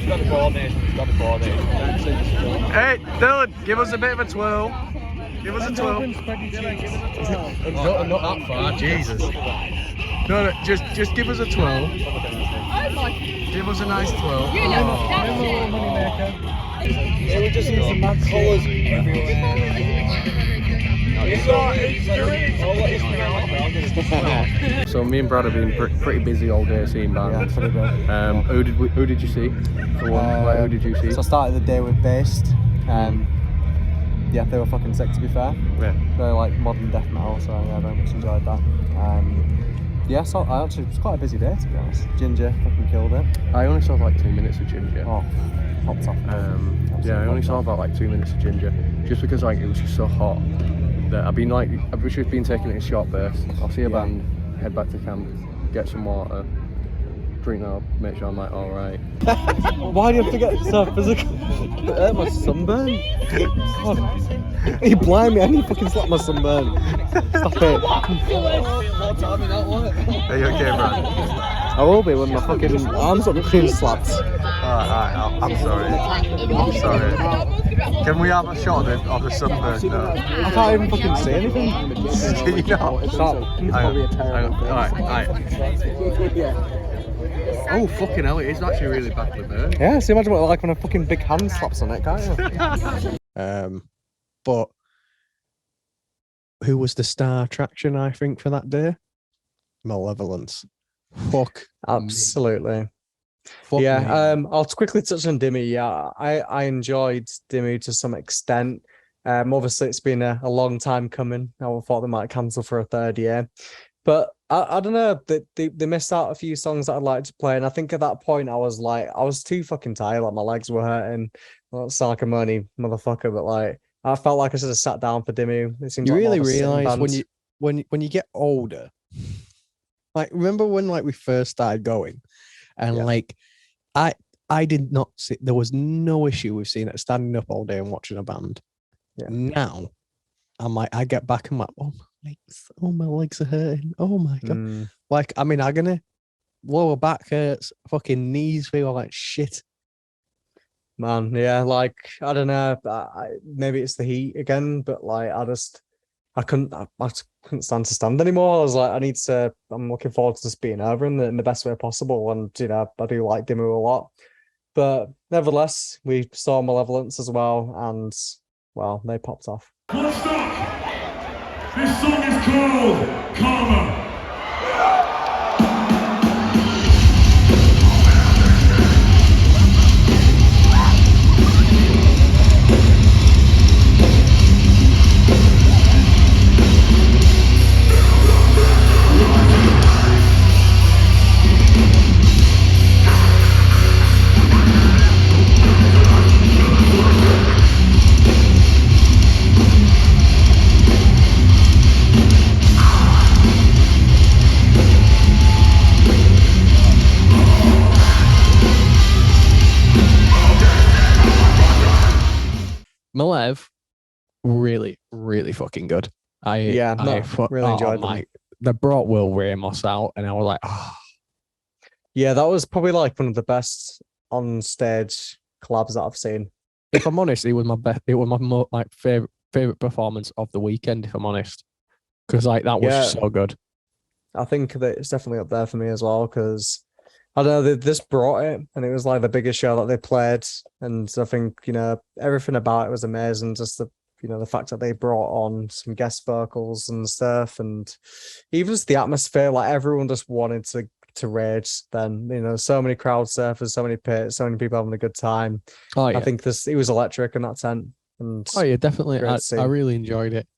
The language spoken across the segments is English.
got the coordination. He's got the coordination. Hey, Dylan, give us a bit of a twirl. Give us a twirl. I'm not that far. Jesus. No, just give us a twirl. Give us a nice twirl. Yeah, we just need some mad colours everywhere. So me and Brad have been pretty busy all day seeing bands. Yeah, pretty good. Who did you see? For one, who did you see? So I started the day with Based. Yeah, they were fucking sick to be fair. Yeah. They're like modern death metal, so yeah, I very much enjoyed that. Yeah, so it was quite a busy day to be honest. Ginger fucking killed it. I only saw like 2 minutes of Ginger. Oh, popped off. Yeah, I only saw about like 2 minutes of Ginger, just because like it was just so hot that I've just been taking it in short bursts. I'll see a band, head back to camp, get some water, drink that up, make sure I'm like alright. Why do you have to get so physical? It hurt my sunburn. God. You blind me, I need to fucking slap my sunburn. Stop it. Are you okay, Brad? I will be when my fucking arms got clean slapped. Alright, I'm sorry. I'm sorry. Can we have a shot of the sunburn though? I can't even fucking say anything. Can you not? Stop. It's probably a terrible thing. Alright. Oh, fucking hell, it is actually really bad for the burn. Yeah, so imagine what it's like when a fucking big hand slaps on it, can't you? But who was the star attraction, I think, for that day? Malevolence. Fuck. Absolutely. Fuck Yeah, me. I'll quickly touch on Dimmy. Yeah, I enjoyed Dimmy to some extent. Obviously, it's been a long time coming. I thought they might cancel for a third year. But I don't know, they missed out a few songs that I'd like to play. And I think at that point, I was too fucking tired. Like, my legs were hurting. I don't sound like a money motherfucker, but like, I felt like I should have sat down for Dimmy. It seems You like really more of a sitting realise band. when you get older, like, remember when like we first started going, and like I did not see, there was no issue with seeing it standing up all day and watching a band. Yeah. Now I'm like, I get back and I'm like, oh my legs are hurting. Oh my god. Like, I mean, I'm gonna lower back hurts, fucking knees feel like shit. Man, yeah, like, I don't know, maybe it's the heat again, but like, I couldn't stand to stand anymore. I was like, I'm looking forward to just being over in the best way possible. And, you know, I do like Dimmu a lot, but nevertheless, we saw Malevolence as well, and well, they popped off. Bloodstock! This song is called Karma. Malev, really, really fucking good. Really enjoyed them. They brought Will Ramos out, and I was like, oh. Yeah, that was probably like one of the best on stage collabs that I've seen. If I'm honest, it was my best. It was my favorite performance of the weekend. If I'm honest, because like that was so good. I think that it's definitely up there for me as well, because I don't know, they just brought it, and it was like the biggest show that they played, and I think, you know, everything about it was amazing. Just the fact that they brought on some guest vocals and stuff, and even just the atmosphere, like everyone just wanted to rage. Then, you know, so many crowd surfers, so many pits, so many people having a good time. Oh yeah, I think it was electric in that tent. And oh yeah, definitely. I really enjoyed it.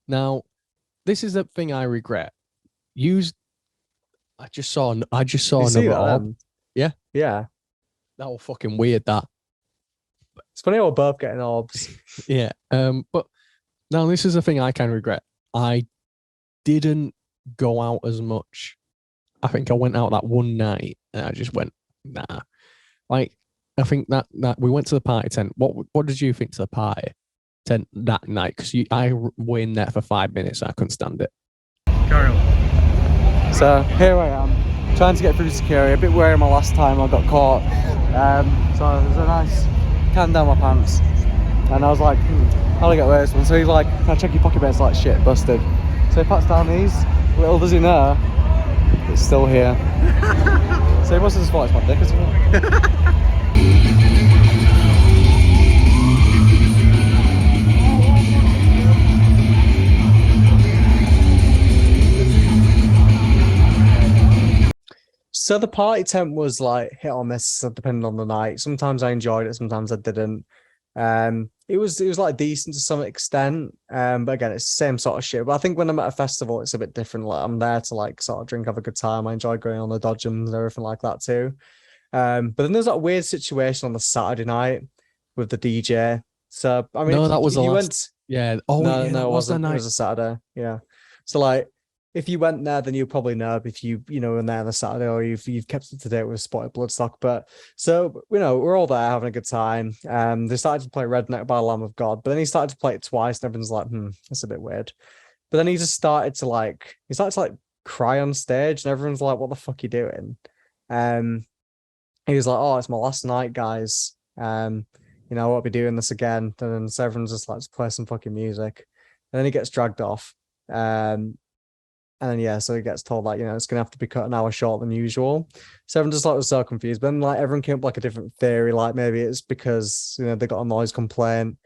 Now, this is the thing I regret. I just saw another orb. Yeah. That was fucking weird. That. It's funny how we're both getting orbs. Yeah. But now this is the thing I kind of regret. I didn't go out as much. I think I went out that one night and I just went, nah. Like, I think that we went to the party tent. What did you think to the party tent that night? Because I were in there for 5 minutes and I couldn't stand it. Carry on. So here I am trying to get through security. A bit wary my last time I got caught. So it was a nice can down my pants. And I was like, how do I get away with this one? So he's like, can I check your pocket? It's like, shit, busted. So he pats down these. Little does he know, it's still here. So he must have just thought it's my dick or something. So the party tent was like hit or miss depending on the night. Sometimes I enjoyed it, sometimes I didn't. It was like decent to some extent. But again, it's the same sort of shit. But I think when I'm at a festival, it's a bit different. Like I'm there to like sort of drink, have a good time. I enjoy going on the dodgems and everything like that too. But then there's that weird situation on the Saturday night with the DJ. So I mean, No, that was the last. Went, yeah. Oh, no, yeah, no, it wasn't. Night. It was a Saturday. Yeah. So like, if you went there, then you probably know if you were there on the Saturday or you've kept it to date with Spotted Bloodstock. But so we're all there having a good time. They started to play Redneck by the Lamb of God, but then he started to play it twice, and everyone's like, that's a bit weird. But then he started to cry on stage, and everyone's like, what the fuck are you doing? He was like, oh, it's my last night, guys. I won't be doing this again. And then so everyone's just like, play some fucking music. And then he gets dragged off. And then, yeah, so he gets told, like, it's going to have to be cut an hour short than usual. So everyone just, like, was so confused. But then, like, everyone came up with, like, a different theory. Like, maybe it's because, they got a noise complaint,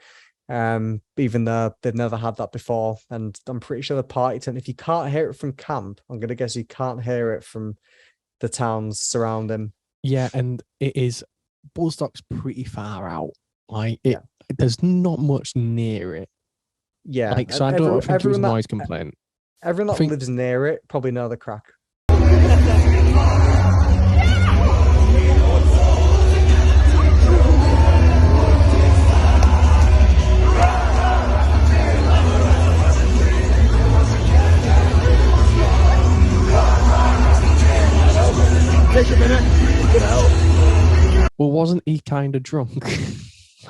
even though they've never had that before. And I'm pretty sure the party tent, if you can't hear it from camp, I'm going to guess you can't hear it from the towns surrounding. Yeah, and it is, Bloodstock's pretty far out. Like, there's not much near it. Yeah. Like, so I don't think it was a noise complaint. Everyone that lives near it probably know the crack. Take a minute. Get out. Well, wasn't he kind of drunk?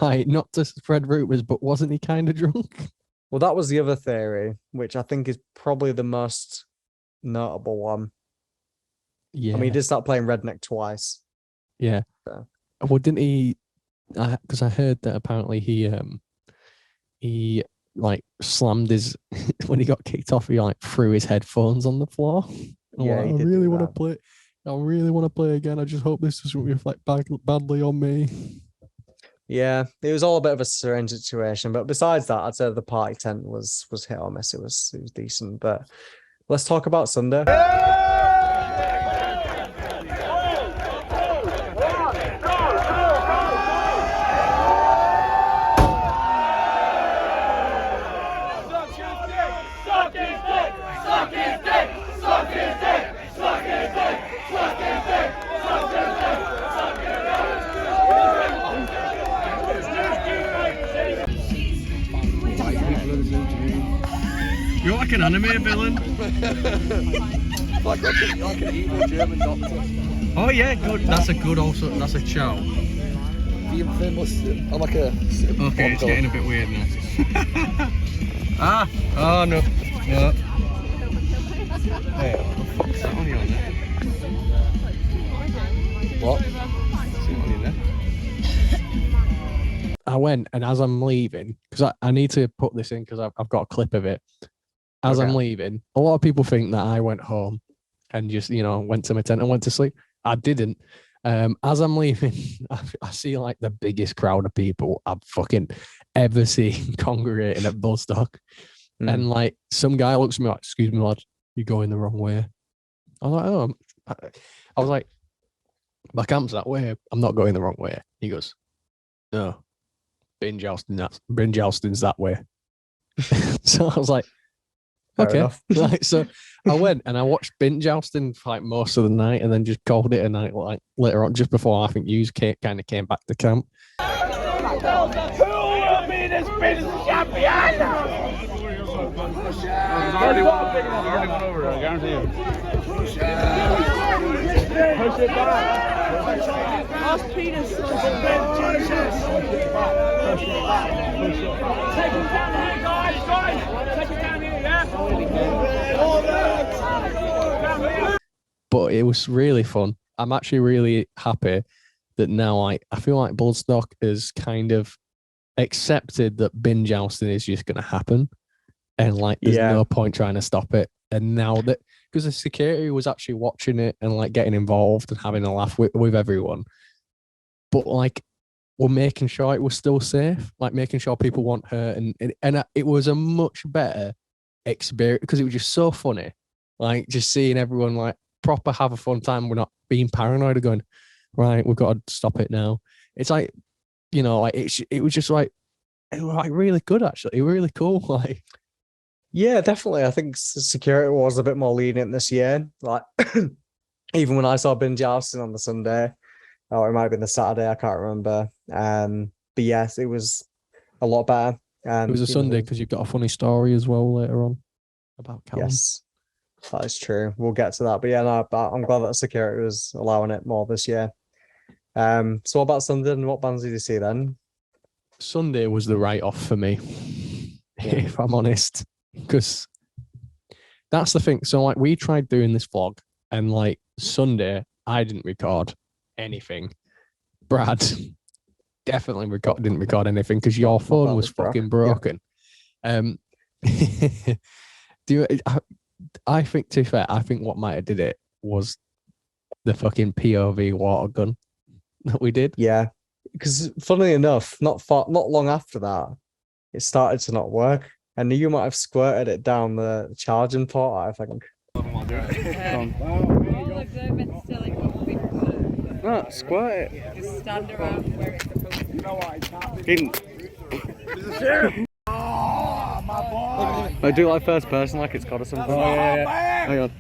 Like, not to spread rumors, but wasn't he kind of drunk? Well, that was the other theory, which I think is probably the most notable one. Yeah. I mean, he did start playing Redneck twice. Yeah. So. Well, didn't he? Because I heard that apparently he like slammed his when he got kicked off. He like threw his headphones on the floor. Yeah, I really want to play. I really want to play again. I just hope this doesn't reflect badly on me. Yeah, it was all a bit of a strange situation, but besides that, I'd say the party tent was hit or miss. It was decent, but let's talk about Sunday. You're like an anime villain. like an evil German doctor. Oh yeah, good. That's a good also. That's a chow. The infamous. I'm like a. Okay, it's getting a bit weird now. Oh no. No. Hey, what the fuck's that on you on there? What? Something on you there. I went, and as I'm leaving, because I need to put this in because I've got a clip of it. As I'm leaving, a lot of people think that I went home and just, went to my tent and went to sleep. I didn't. As I'm leaving, I see like the biggest crowd of people I've fucking ever seen congregating at Bloodstock. And like some guy looks at me like, excuse me, lad, you're going the wrong way. I was like, oh, I was like, my camp's that way. I'm not going the wrong way. He goes, no, bin jousting's that way. So I was like, okay. Like, so I went and I watched bin jousting for like most of the night and then just called it a night like later on, just before I think you kind of came back to camp. Who will be this bin champion? Already won over, I guarantee you. Push it back. Ask Peter. Push it back. Take it down here, guys. Take it down here, yeah? but it was really fun. I'm actually really happy that now I feel like Bloodstock is kind of accepted that bin jousting is just going to happen, and like there's no point trying to stop it. And now that because the security was actually watching it and like getting involved and having a laugh with everyone, but like we're making sure it was still safe, like making sure people weren't hurt, and it was a much better experience because it was just so funny, like just seeing everyone like proper have a fun time. We're not being paranoid or going, right, we've got to stop it now. It's like, you know, like it was just like, it was like really good actually. It was really cool. Like, Yeah, definitely. I think security was a bit more lenient this year. Like, even when I saw bin jousting on the Sunday, or it might have been the Saturday, I can't remember. But yes, it was a lot better. it was a Sunday because you've got a funny story as well later on about Callum. Yes, that is true. We'll get to that. But yeah, no, but I'm glad that security was allowing it more this year. So what about Sunday and what bands did you see then? Sunday was the write-off for me, if I'm honest, because that's the thing. So like we tried doing this vlog, and like Sunday I didn't record anything. Brad definitely didn't record anything because your phone was fucking broken. Yeah. I think, to be fair, I think what might have did it was the fucking POV water gun that we did. Yeah, because funnily enough, not long after that, it started to not work, and you might have squirted it down the charging port, I think. No, squirt it. Just stand around where it's supposed to be. I do like first person, like it's got or something. Oh, yeah. Hang on.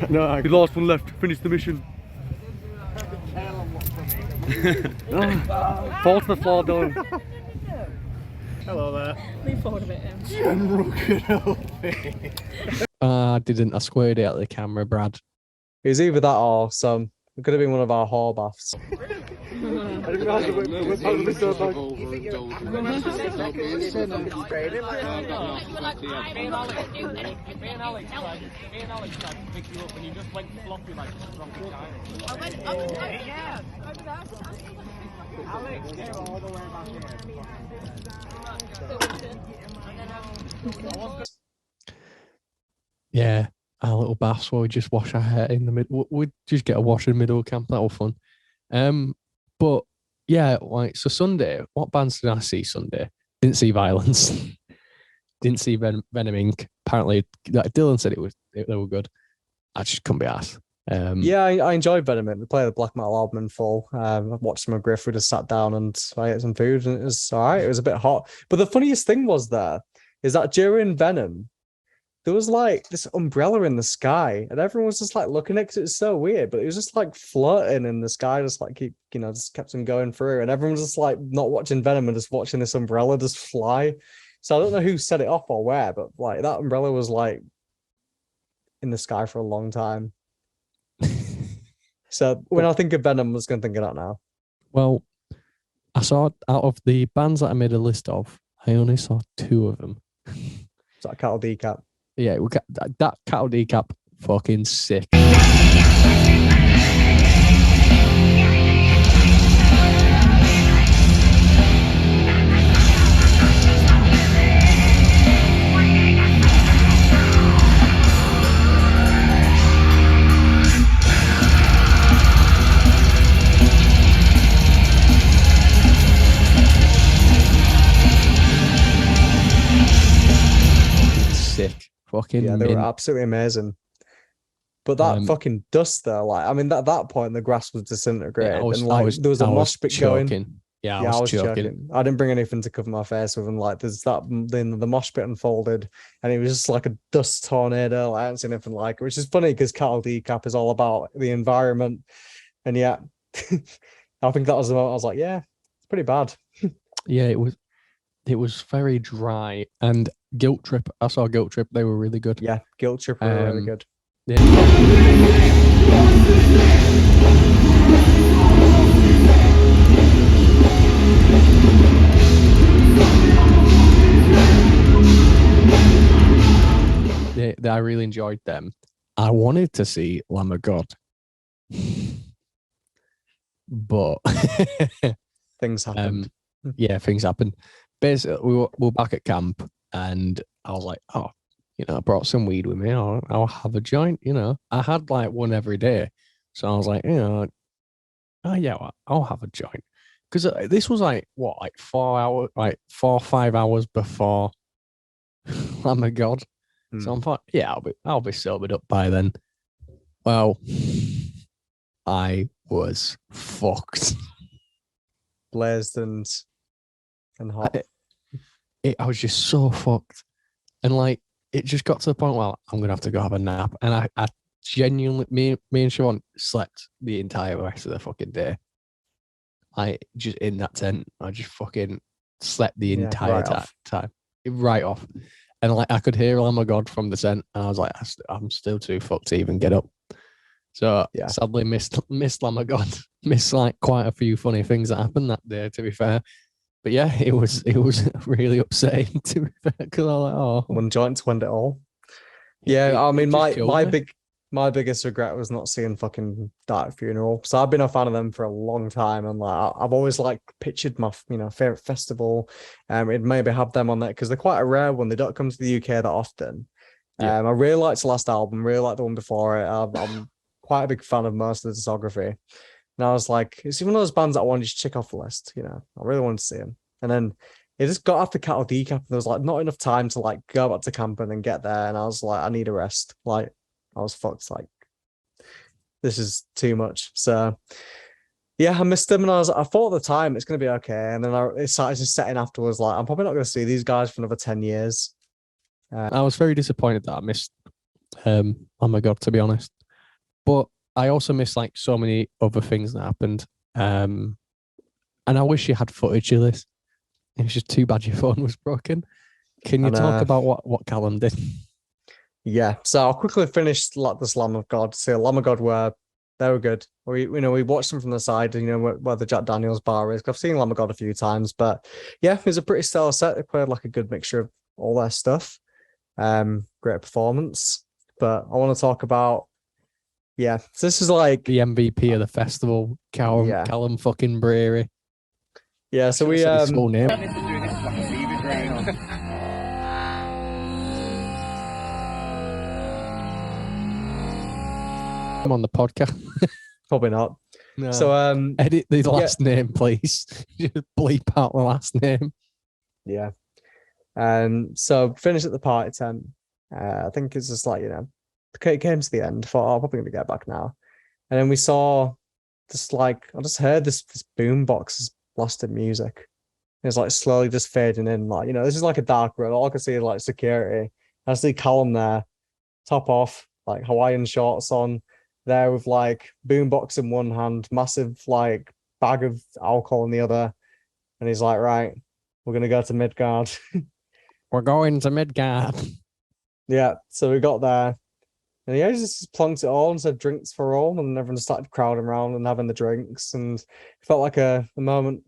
No, the last one left. Finish the mission. Fall to the floor, Dylan. Hello there. Lean forward a bit. General Kenobi. I didn't. I squared it out of the camera, Brad. It was either that or some. It could have been one of our hall baths. Yeah, our little baths where we just wash our hair in the middle. We'd just get a wash in the middle of camp. That was fun. But yeah, like so Sunday, what bands did I see Sunday? Didn't see Violence. Didn't see Venom Inc. Apparently, Dylan said they were good. I just couldn't be asked. Yeah, I enjoyed Venom. They play the black metal album in full. I watched some of Griff. We just sat down and I ate some food, and it was all right. It was a bit hot, but the funniest thing was that during Venom, there was like this umbrella in the sky, and everyone was just like looking at it because it was so weird. But it was just like floating in the sky, just like just kept on going through, and everyone was just like not watching Venom and just watching this umbrella just fly. So I don't know who set it off or where, but like that umbrella was like in the sky for a long time. So when I think of Venom, I'm just going to think of that now. Well, I saw out of the bands that I made a list of, I only saw 2 of them. Is that Cattle Decap? Yeah, that Cattle Decap, fucking sick. Sick. Fucking yeah, they were absolutely amazing. But that fucking dust though, like I mean, at that point the grass was disintegrated, there was a mosh pit going. Yeah, I was choking. I didn't bring anything to cover my face with, and like there's that then the mosh pit unfolded, and it was just like a dust tornado. Like, I haven't seen anything like it, which is funny because Cattle Decap is all about the environment, and yeah, I think that was the moment I was like, yeah, it's pretty bad. Yeah, it was very dry. And Guilt Trip, I saw Guilt Trip. They were really good. Yeah, Guilt Trip were really good. Yeah. I really enjoyed them. I wanted to see Lamb of God, but Things happened. yeah, things happened. Basically, we were back at camp, and I was like, oh, I brought some weed with me. I'll have a joint. I had like one every day, so I was like, oh yeah, well, I'll have a joint because this was like what, like 4 hours, like 4 or 5 hours before Lamb of God. So I'm like, yeah, I'll be sobered up by then. Well, I was fucked. Blazed and hot. I was just so fucked, and like it just got to the point where I'm gonna have to go have a nap, and I genuinely, me and Siobhan slept the entire rest of the fucking day. I just in that tent, I just fucking slept the entire time, right off, and like I could hear "Oh my God" from the tent, and I was like, I'm still too fucked to even get up. So sadly missed Lamb of God, missed like quite a few funny things that happened that day. To be fair. But yeah, it was really upsetting to be fair because I was like, oh, one joint to end it all. Yeah, I mean, my biggest regret was not seeing fucking Dark Funeral. So I've been a fan of them for a long time, and like I've always like pictured my favorite festival. It maybe have them on that because they're quite a rare one. They don't come to the UK that often. I really liked the last album, really liked the one before it. I'm quite a big fan of most of the discography. And I was like, it's one of those bands that I wanted to check off the list. I really wanted to see them. And then it just got after Cattle Decap, and there was like not enough time to like go back to camp and then get there. And I was like, I need a rest. Like I was fucked. Like this is too much. So yeah, I missed them, and I thought at the time it's gonna be okay. And then it started just setting afterwards. Like I'm probably not gonna see these guys for another 10 years. I was very disappointed that I missed. Oh my God, to be honest, but I also missed like so many other things that happened. And I wish you had footage of this. It's just too bad your phone was broken. Can you talk about what Callum did? Yeah, so I'll quickly finish like this Lamb of God. So Lamb of God they were good. We watched them from the side, where the Jack Daniels bar is. I've seen Lamb of God a few times, but yeah, it was a pretty stellar set. They played like a good mixture of all their stuff. Great performance. But I want to talk about so this is like the MVP of the festival, Callum fucking Breary. Yeah, so we his full name. I'm on the podcast. Probably not. No. So edit the last name, please. Just bleep out the last name. Yeah. So finish at the party tent. I think it's just like, it came to the end. Thought, I'm probably gonna get back now. And then we saw just like I just heard this boom box's blasted music. It's like slowly just fading in. Like, this is like a dark road. All I can see is like security. I see Callum there, top off, like Hawaiian shorts on, there with like boombox in one hand, massive like bag of alcohol in the other. And he's like, right, we're gonna go to Midgard. We're going to Midgard. Yeah, so we got there. And he just plunked it all and said drinks for all, and everyone started crowding around and having the drinks, and it felt like a moment,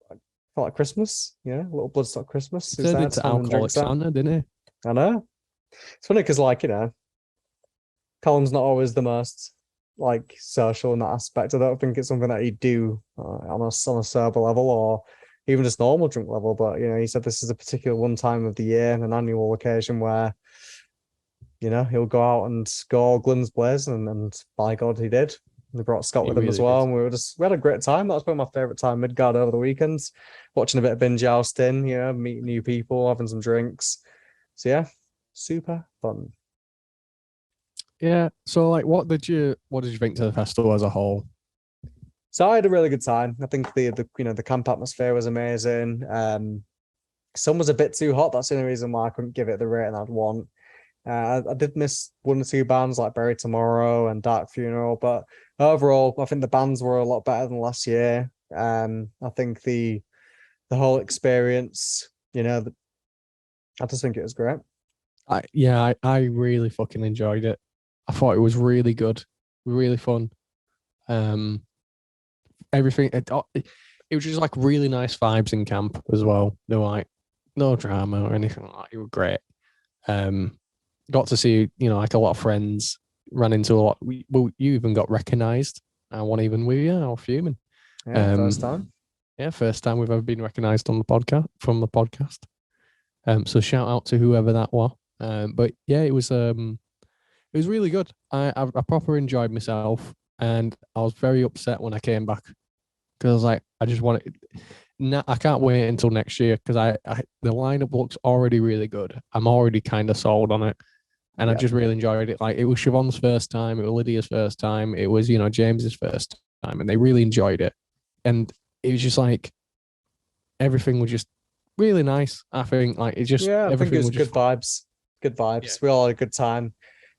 felt like Christmas, a little Bloodstock Christmas. He turned into Alcoholic Santa, didn't he? I know. It's funny because, like, Callum's not always the most like social in that aspect. I don't think it's something that he'd do on a sober level or even just normal drink level. But he said this is a particular one time of the year, an annual occasion where he'll go out and go all guns blazing, and by God, he did. They brought Scott with him as well, and we had a great time. That was probably my favorite time Midgard over the weekends, watching a bit of binge jousting, meeting new people, having some drinks. So yeah, super fun. Yeah. So like, what did you think to the festival as a whole? So I had a really good time. I think the camp atmosphere was amazing. Sun was a bit too hot. That's the only reason why I couldn't give it the rating I'd want. I did miss one or two bands like Bury Tomorrow and Dark Funeral, but overall, I think the bands were a lot better than last year. I think the whole experience, I just think it was great. I really fucking enjoyed it. I thought it was really good, really fun. Everything it was just like really nice vibes in camp as well. They were like no drama or anything like that. It was great. Got to see like a lot of friends ran into a lot. Well, you even got recognised. I wasn't even with you. I was fuming. Yeah, first time. Yeah, first time we've ever been recognised on the podcast from the podcast. So shout out to whoever that was. But yeah, it was really good. I proper enjoyed myself, and I was very upset when I came back because I was like, I just want it. No, I can't wait until next year because the lineup looks already really good. I'm already kind of sold on it, and I Yeah. just really enjoyed it. Like it was Siobhan's first time, it was Lydia's first time, it was James's first time, and they really enjoyed it. And it was just like everything was just really nice. I think like it just Yeah, I think it everything was was just good vibes. Good vibes. Yeah. We all had a good time.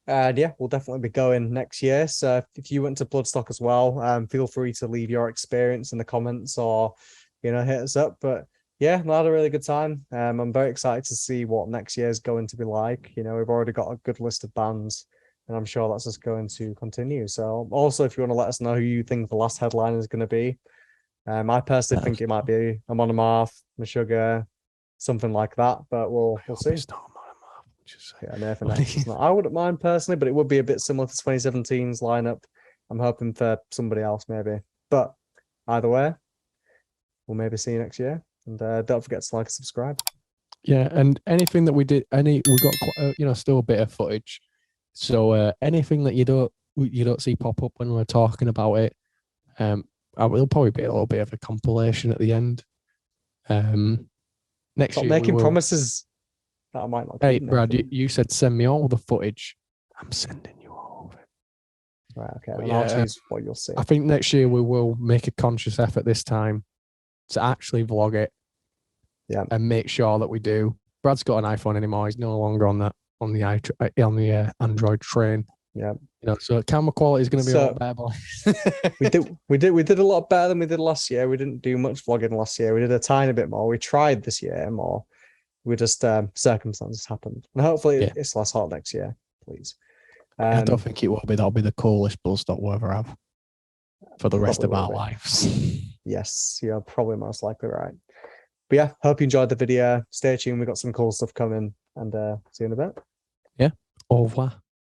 And yeah, we'll definitely be going next year. So if you went to Bloodstock as well, feel free to leave your experience in the comments or, hit us up. But yeah, I had a really good time. I'm very excited to see what next year is going to be like. We've already got a good list of bands, and I'm sure that's just going to continue. So also, if you want to let us know who you think the last headline is going to be, I personally think it might be Amon Amarth, Meshuggah, something like that. But we'll see. It's not Amon Amarth, just say. Yeah, Nathan X is not. I wouldn't mind personally, but it would be a bit similar to 2017's lineup. I'm hoping for somebody else maybe. But either way, we'll maybe see you next year. And don't forget to like and subscribe. Yeah, and anything that we did, we got quite, still a bit of footage. So anything that you don't see pop up when we're talking about it, will probably be a little bit of a compilation at the end. Next Stop year making we will. promises that I might not. Hey, keep, Brad, Nathan. you said send me all the footage. I'm sending you all of it. Right, okay. But And yeah, I'll choose what you'll see. I think next year we will make a conscious effort this time to actually vlog it. Yeah. And make sure that we do. Brad's got an iPhone anymore. He's no longer on the Android train. Yeah. So camera quality is going to be a lot better, boys. we did a lot better than we did last year. We didn't do much vlogging last year. We did a tiny bit more. We tried this year more. We just circumstances happened, and hopefully it's less hot next year, please. I don't think it will be. That'll be the coolest Bloodstock we'll ever have for the rest of our lives. Yes, you're probably most likely right. But yeah, hope you enjoyed the video. Stay tuned. We got some cool stuff coming, and see you in a bit. Yeah. Au revoir.